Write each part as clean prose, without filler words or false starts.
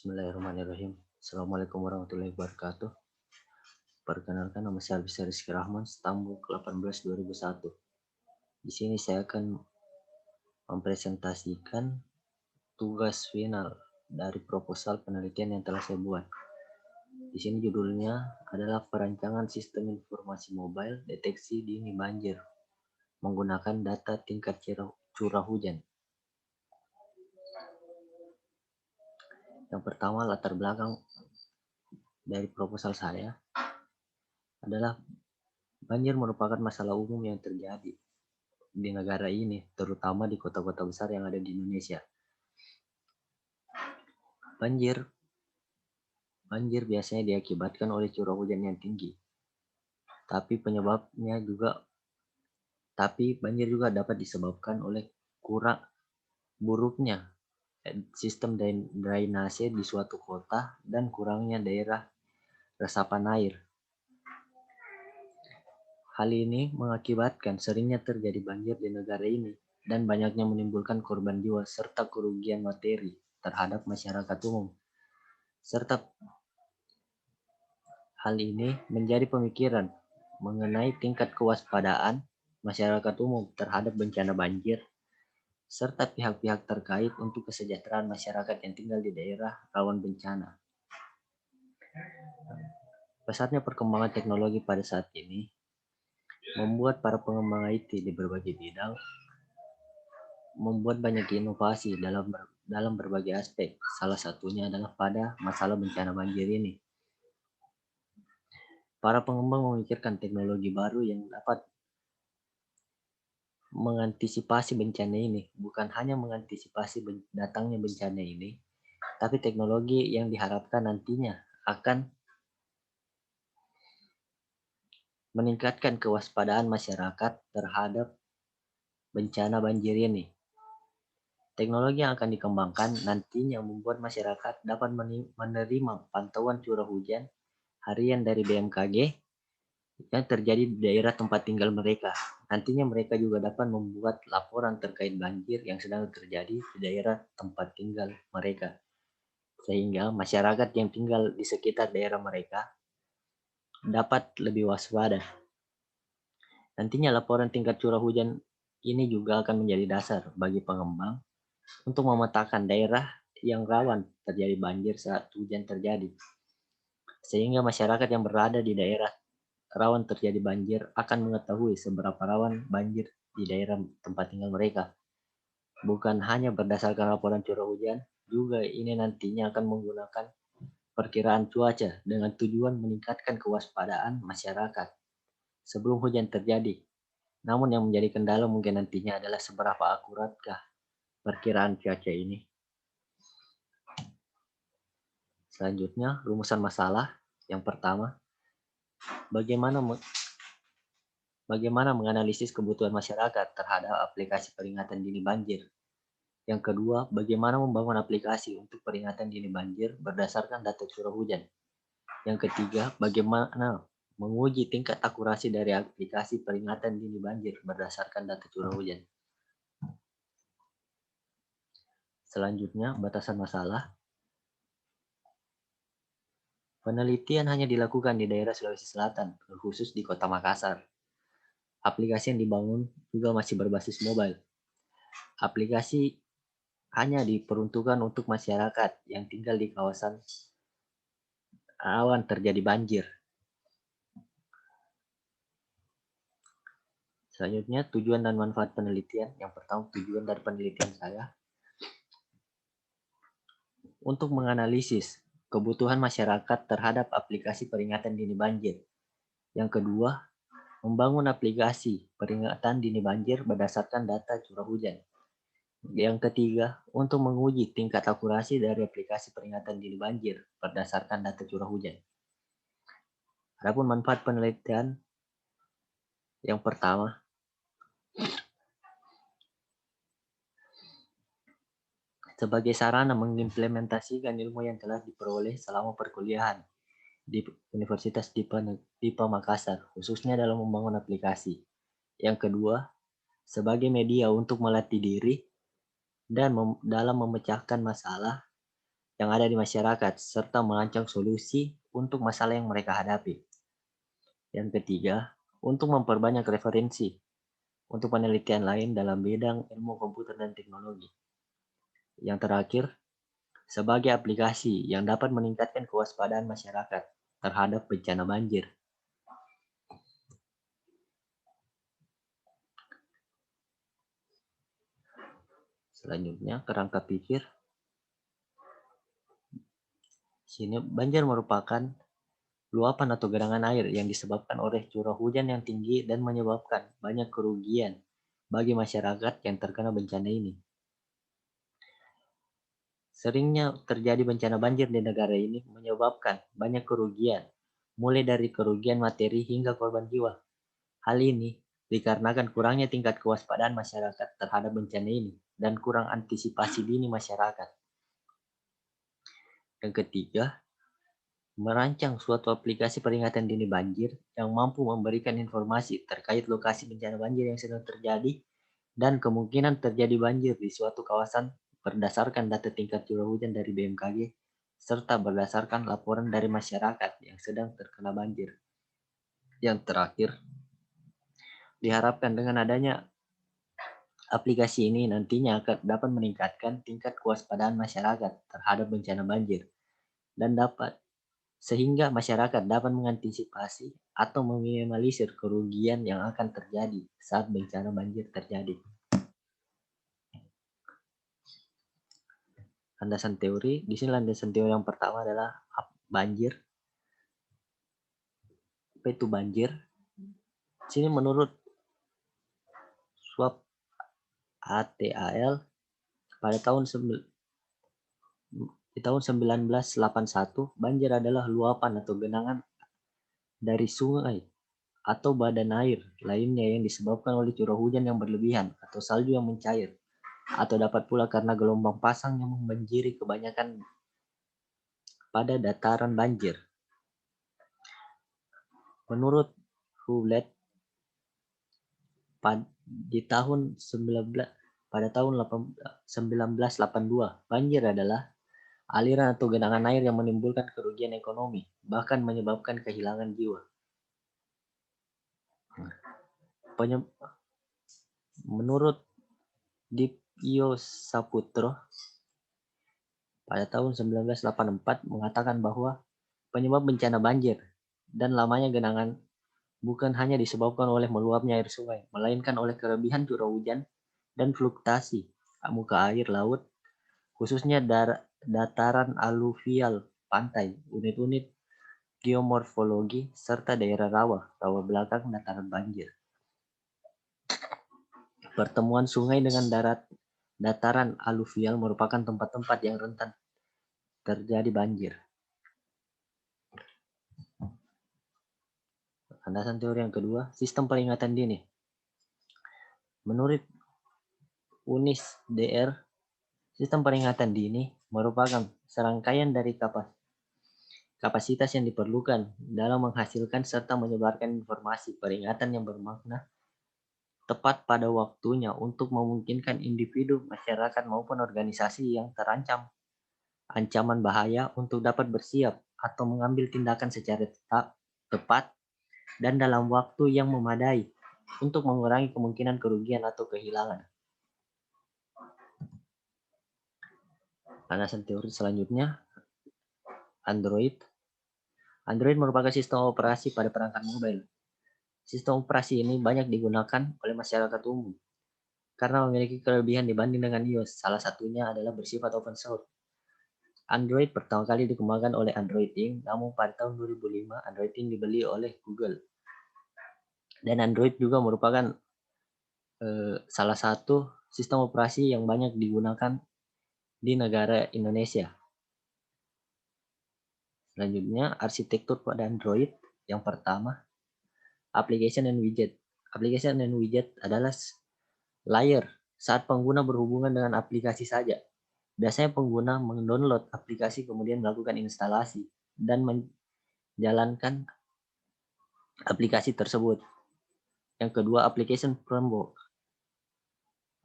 Bismillahirrahmanirrahim. Assalamualaikum warahmatullahi wabarakatuh. Perkenalkan, nama saya Bisa Rizky Rahman, Stambul 18 2001. Di sini saya akan mempresentasikan tugas final dari proposal penelitian yang telah saya buat. Di sini judulnya adalah perancangan sistem informasi mobile deteksi dini banjir menggunakan data tingkat curah hujan. Yang pertama, latar belakang dari proposal saya adalah banjir merupakan masalah umum yang terjadi di negara ini, terutama di kota-kota besar yang ada di Indonesia. Banjir biasanya diakibatkan oleh curah hujan yang tinggi. Tapi banjir juga dapat disebabkan oleh buruknya sistem drainase di suatu kota dan kurangnya daerah resapan air. Hal ini mengakibatkan seringnya terjadi banjir di negara ini dan banyaknya menimbulkan korban jiwa serta kerugian materi terhadap masyarakat umum. Serta hal ini menjadi pemikiran mengenai tingkat kewaspadaan masyarakat umum terhadap bencana banjir, serta pihak-pihak terkait untuk kesejahteraan masyarakat yang tinggal di daerah rawan bencana. Pesatnya perkembangan teknologi pada saat ini membuat para pengembang IT di berbagai bidang membuat banyak inovasi dalam berbagai aspek. Salah satunya adalah pada masalah bencana banjir ini. Para pengembang memikirkan teknologi baru yang dapat mengantisipasi bencana ini, bukan hanya mengantisipasi datangnya bencana ini, tapi teknologi yang diharapkan nantinya akan meningkatkan kewaspadaan masyarakat terhadap bencana banjir ini. Teknologi yang akan dikembangkan nantinya membuat masyarakat dapat menerima pantauan curah hujan harian dari BMKG yang terjadi di daerah tempat tinggal mereka. Nantinya mereka juga dapat membuat laporan terkait banjir yang sedang terjadi di daerah tempat tinggal mereka. Sehingga masyarakat yang tinggal di sekitar daerah mereka dapat lebih waspada. Nantinya laporan tingkat curah hujan ini juga akan menjadi dasar bagi pengembang untuk memetakan daerah yang rawan terjadi banjir saat hujan terjadi. Sehingga masyarakat yang berada di daerah rawan terjadi banjir akan mengetahui seberapa rawan banjir di daerah tempat tinggal mereka. Bukan hanya berdasarkan laporan curah hujan, juga ini nantinya akan menggunakan perkiraan cuaca dengan tujuan meningkatkan kewaspadaan masyarakat sebelum hujan terjadi. Namun yang menjadi kendala mungkin nantinya adalah seberapa akuratkah perkiraan cuaca ini. Selanjutnya, rumusan masalah. Yang pertama, bagaimana menganalisis kebutuhan masyarakat terhadap aplikasi peringatan dini banjir. Yang kedua, bagaimana membangun aplikasi untuk peringatan dini banjir berdasarkan data curah hujan. Yang ketiga, bagaimana menguji tingkat akurasi dari aplikasi peringatan dini banjir berdasarkan data curah hujan. Selanjutnya, batasan masalah. Penelitian hanya dilakukan di daerah Sulawesi Selatan, khusus di Kota Makassar. Aplikasi yang dibangun juga masih berbasis mobile. Aplikasi hanya diperuntukkan untuk masyarakat yang tinggal di kawasan rawan terjadi banjir. Selanjutnya, tujuan dan manfaat penelitian. Yang pertama, tujuan dari penelitian saya untuk menganalisis kebutuhan masyarakat terhadap aplikasi peringatan dini banjir. Yang kedua, membangun aplikasi peringatan dini banjir berdasarkan data curah hujan. Yang ketiga, untuk menguji tingkat akurasi dari aplikasi peringatan dini banjir berdasarkan data curah hujan. Adapun manfaat penelitian yang pertama, sebagai sarana mengimplementasikan ilmu yang telah diperoleh selama perkuliahan di Universitas Dipa Makassar, khususnya dalam membangun aplikasi. Yang kedua, sebagai media untuk melatih diri dan dalam memecahkan masalah yang ada di masyarakat, serta merancang solusi untuk masalah yang mereka hadapi. Yang ketiga, untuk memperbanyak referensi untuk penelitian lain dalam bidang ilmu komputer dan teknologi. Yang terakhir, sebagai aplikasi yang dapat meningkatkan kewaspadaan masyarakat terhadap bencana banjir. Selanjutnya, kerangka pikir. Sini banjir merupakan luapan atau genangan air yang disebabkan oleh curah hujan yang tinggi dan menyebabkan banyak kerugian bagi masyarakat yang terkena bencana ini. Seringnya terjadi bencana banjir di negara ini menyebabkan banyak kerugian, mulai dari kerugian materi hingga korban jiwa. Hal ini dikarenakan kurangnya tingkat kewaspadaan masyarakat terhadap bencana ini dan kurang antisipasi dini masyarakat. Yang ketiga, merancang suatu aplikasi peringatan dini banjir yang mampu memberikan informasi terkait lokasi bencana banjir yang sedang terjadi dan kemungkinan terjadi banjir di suatu kawasan berdasarkan data tingkat curah hujan dari BMKG serta berdasarkan laporan dari masyarakat yang sedang terkena banjir. Yang terakhir, diharapkan dengan adanya aplikasi ini nantinya akan dapat meningkatkan tingkat kewaspadaan masyarakat terhadap bencana banjir dan sehingga masyarakat dapat mengantisipasi atau meminimalisir kerugian yang akan terjadi saat bencana banjir terjadi. Landasan teori, di sini landasan teori yang pertama adalah banjir. Apa itu banjir? Di sini menurut Schwab ATAL pada tahun 1981, banjir adalah luapan atau genangan dari sungai atau badan air lainnya yang disebabkan oleh curah hujan yang berlebihan atau salju yang mencair, atau dapat pula karena gelombang pasang yang membanjiri kebanyakan pada dataran banjir. Menurut Hewlett, pada tahun 1982, banjir adalah aliran atau genangan air yang menimbulkan kerugian ekonomi, bahkan menyebabkan kehilangan jiwa. Menurut Dipyo Saputro, pada tahun 1984 mengatakan bahwa penyebab bencana banjir dan lamanya genangan bukan hanya disebabkan oleh meluapnya air sungai, melainkan oleh kelebihan curah hujan dan fluktuasi muka air laut, khususnya dataran aluvial pantai, unit-unit geomorfologi, serta daerah rawa belakang dataran banjir. Pertemuan sungai dengan dataran aluvial merupakan tempat-tempat yang rentan terjadi banjir. Landasan teori yang kedua, sistem peringatan dini. Menurut Unis DR, sistem peringatan dini merupakan serangkaian dari kapasitas yang diperlukan dalam menghasilkan serta menyebarkan informasi peringatan yang bermakna tepat pada waktunya untuk memungkinkan individu, masyarakat maupun organisasi yang terancam ancaman bahaya untuk dapat bersiap atau mengambil tindakan secara tepat dan dalam waktu yang memadai untuk mengurangi kemungkinan kerugian atau kehilangan. Landasan teori selanjutnya, Android. Android merupakan sistem operasi pada perangkat mobile. Sistem operasi ini banyak digunakan oleh masyarakat umum karena memiliki kelebihan dibanding dengan iOS. Salah satunya adalah bersifat open source. Android pertama kali dikembangkan oleh Android Inc., namun pada tahun 2005 Android Inc. dibeli oleh Google. Dan Android juga merupakan salah satu sistem operasi yang banyak digunakan di negara Indonesia. Selanjutnya, arsitektur pada Android. Yang pertama, application and widget. Application and widget adalah layer saat pengguna berhubungan dengan aplikasi saja. Biasanya pengguna mendownload aplikasi kemudian melakukan instalasi dan menjalankan aplikasi tersebut. Yang kedua, application framework.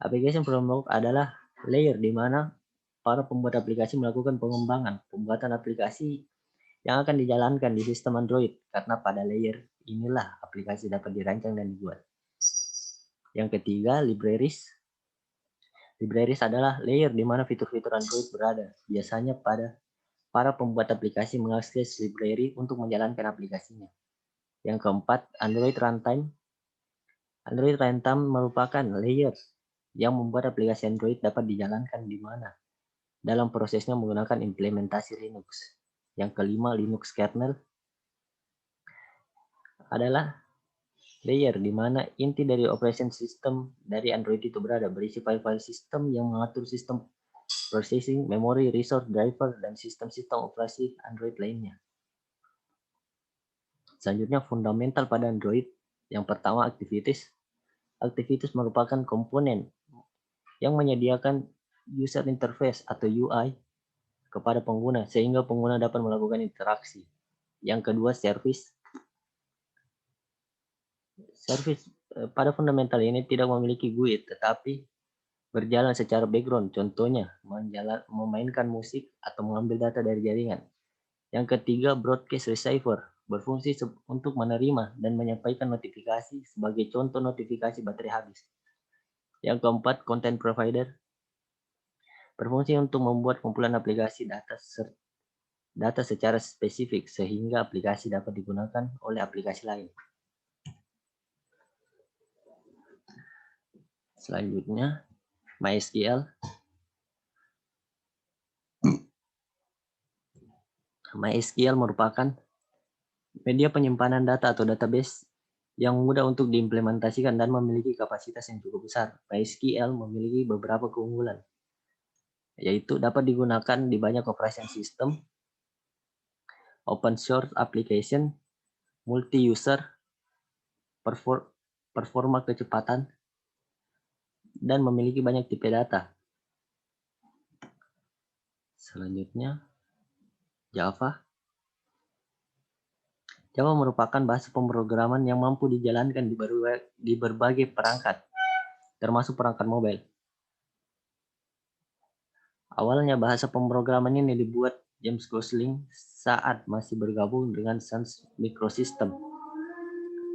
Application framework adalah layer di mana para pembuat aplikasi melakukan pengembangan pembuatan aplikasi yang akan dijalankan di sistem Android, karena pada layer inilah aplikasi dapat dirancang dan dibuat. Yang ketiga, libraries. Libraries adalah layer di mana fitur-fitur Android berada. Biasanya para pembuat aplikasi mengakses library untuk menjalankan aplikasinya. Yang keempat, Android Runtime. Android Runtime merupakan layer yang membuat aplikasi Android dapat dijalankan di mana dalam prosesnya menggunakan implementasi Linux. Yang kelima, Linux kernel adalah layer di mana inti dari operation system dari Android itu berada, berisi file-file sistem yang mengatur sistem processing, memory, resource, driver, dan sistem-sistem operasi Android lainnya. Selanjutnya, fundamental pada Android. Yang pertama, activities. Activities merupakan komponen yang menyediakan user interface atau UI kepada pengguna sehingga pengguna dapat melakukan interaksi. Yang kedua, service. Service pada fundamental ini tidak memiliki GUI tetapi berjalan secara background, contohnya memainkan musik atau mengambil data dari jaringan. Yang ketiga, broadcast receiver, berfungsi untuk menerima dan menyampaikan notifikasi sebagai contoh notifikasi baterai habis. Yang keempat, content provider, berfungsi untuk membuat kumpulan aplikasi data secara spesifik sehingga aplikasi dapat digunakan oleh aplikasi lain. Selanjutnya, MySQL. MySQL merupakan media penyimpanan data atau database yang mudah untuk diimplementasikan dan memiliki kapasitas yang cukup besar. MySQL memiliki beberapa keunggulan, yaitu dapat digunakan di banyak operation system, open source application, multi-user, performa kecepatan, dan memiliki banyak tipe data. Selanjutnya, Java. Java merupakan bahasa pemrograman yang mampu dijalankan di berbagai perangkat, termasuk perangkat mobile. Awalnya bahasa pemrograman ini dibuat James Gosling saat masih bergabung dengan Sun Microsystems.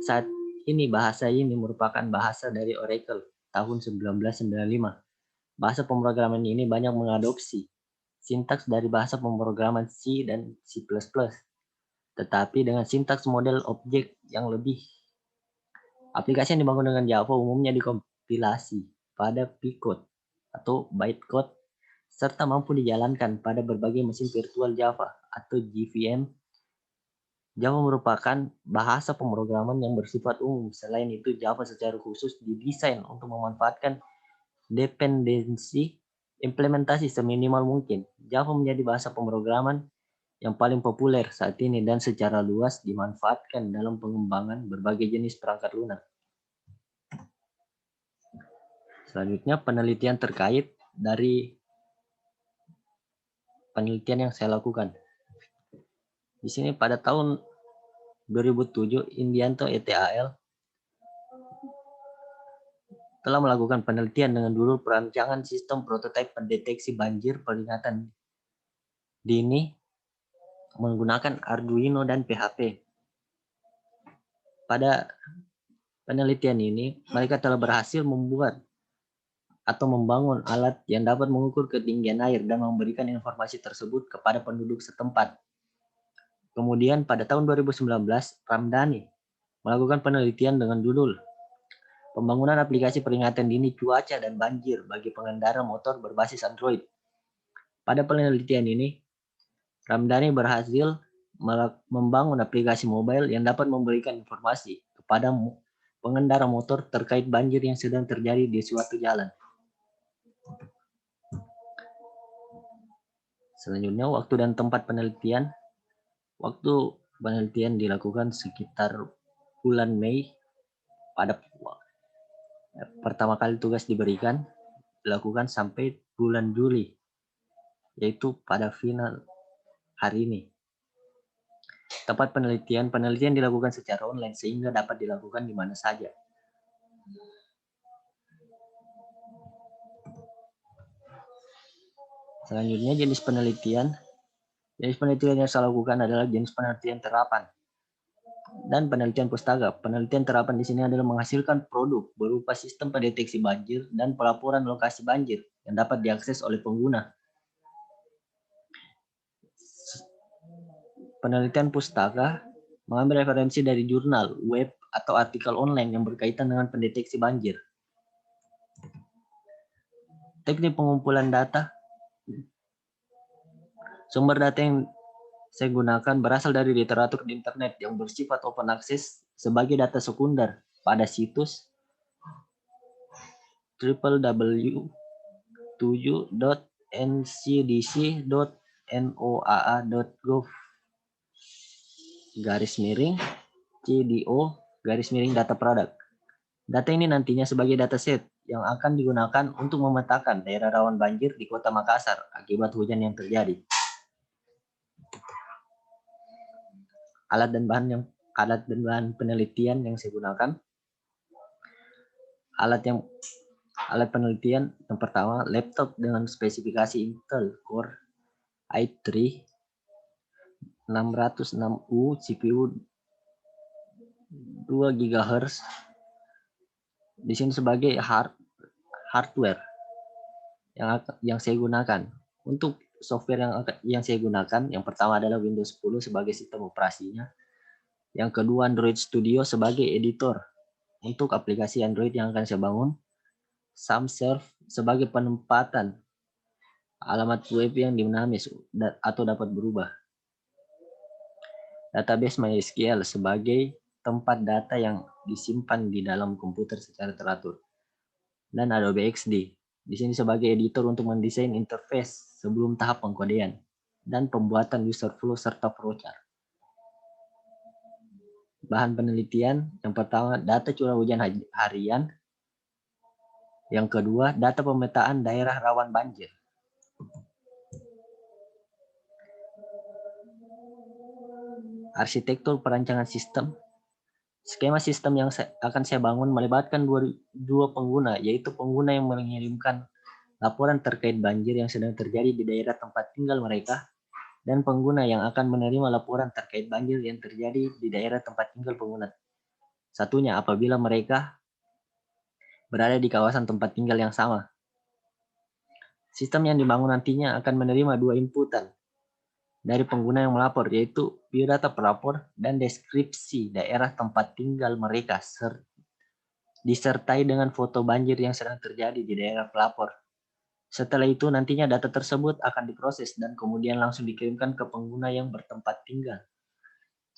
Saat ini bahasa ini merupakan bahasa dari Oracle tahun 1995. Bahasa pemrograman ini banyak mengadopsi sintaks dari bahasa pemrograman C dan C++, tetapi dengan sintaks model objek yang lebih. Aplikasi yang dibangun dengan Java umumnya dikompilasi pada Pcode atau bytecode serta mampu dijalankan pada berbagai mesin virtual Java atau JVM. Java merupakan bahasa pemrograman yang bersifat umum. Selain itu, Java secara khusus didesain untuk memanfaatkan dependensi implementasi seminimal mungkin. Java menjadi bahasa pemrograman yang paling populer saat ini dan secara luas dimanfaatkan dalam pengembangan berbagai jenis perangkat lunak. Selanjutnya, penelitian terkait dari penelitian yang saya lakukan. Di sini pada tahun 2007, Indianto et al. Telah melakukan penelitian dengan judul perancangan sistem prototipe pendeteksi banjir peringatan dini menggunakan Arduino dan PHP. Pada penelitian ini, mereka telah berhasil membuat atau membangun alat yang dapat mengukur ketinggian air dan memberikan informasi tersebut kepada penduduk setempat. Kemudian pada tahun 2019, Ramdhani melakukan penelitian dengan judul Pembangunan aplikasi peringatan dini cuaca dan banjir bagi pengendara motor berbasis Android. Pada penelitian ini, Ramdhani berhasil membangun aplikasi mobile yang dapat memberikan informasi kepada pengendara motor terkait banjir yang sedang terjadi di suatu jalan. Selanjutnya, waktu dan tempat penelitian. Waktu penelitian dilakukan sekitar bulan Mei. Pada pertama kali tugas diberikan, dilakukan sampai bulan Juli, yaitu pada final hari ini. Tempat penelitian dilakukan secara online sehingga dapat dilakukan di mana saja. Selanjutnya jenis penelitian. Jenis penelitian yang saya lakukan adalah jenis penelitian terapan dan penelitian pustaka. Penelitian terapan di sini adalah menghasilkan produk berupa sistem pendeteksi banjir dan pelaporan lokasi banjir yang dapat diakses oleh pengguna. Penelitian pustaka mengambil referensi dari jurnal, web, atau artikel online yang berkaitan dengan pendeteksi banjir. Teknik pengumpulan data. Sumber data yang saya gunakan berasal dari literatur di internet yang bersifat open access sebagai data sekunder pada situs www.ncdc.noaa.gov/cdo/data product. Data ini nantinya sebagai dataset yang akan digunakan untuk memetakan daerah rawan banjir di Kota Makassar akibat hujan yang terjadi. Alat dan bahan penelitian yang saya gunakan. Alat penelitian yang pertama, laptop dengan spesifikasi Intel Core i3 606U, CPU 2 GHz. Di sini sebagai hardware yang saya gunakan. Untuk software yang saya gunakan, yang pertama adalah Windows 10 sebagai sistem operasinya. Yang kedua, Android Studio sebagai editor untuk aplikasi Android yang akan saya bangun. Samserve sebagai penempatan alamat web yang dinamis atau dapat berubah. Database MySQL sebagai tempat data yang disimpan di dalam komputer secara teratur. Dan Adobe XD di sini sebagai editor untuk mendesain interface sebelum tahap pengkodean dan pembuatan user flow serta flowchart. Bahan penelitian yang pertama, data curah hujan harian. Yang kedua, data pemetaan daerah rawan banjir. Arsitektur perancangan sistem. Skema sistem yang akan saya bangun melibatkan dua pengguna, yaitu pengguna yang mengirimkan laporan terkait banjir yang sedang terjadi di daerah tempat tinggal mereka, dan pengguna yang akan menerima laporan terkait banjir yang terjadi di daerah tempat tinggal pengguna satunya apabila mereka berada di kawasan tempat tinggal yang sama. Sistem yang dibangun nantinya akan menerima dua inputan dari pengguna yang melapor, yaitu biodata pelapor dan deskripsi daerah tempat tinggal mereka, disertai dengan foto banjir yang sedang terjadi di daerah pelapor. Setelah itu nantinya data tersebut akan diproses dan kemudian langsung dikirimkan ke pengguna yang bertempat tinggal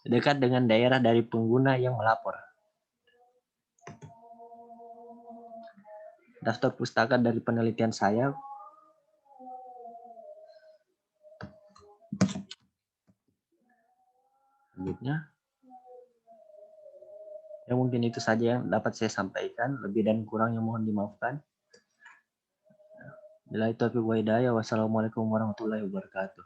dekat dengan daerah dari pengguna yang melapor. Daftar pustaka dari penelitian saya. Selanjutnya, ya mungkin itu saja yang dapat saya sampaikan. Lebih dan kurangnya mohon dimaafkan. Wassalamualaikum warahmatullahi wabarakatuh.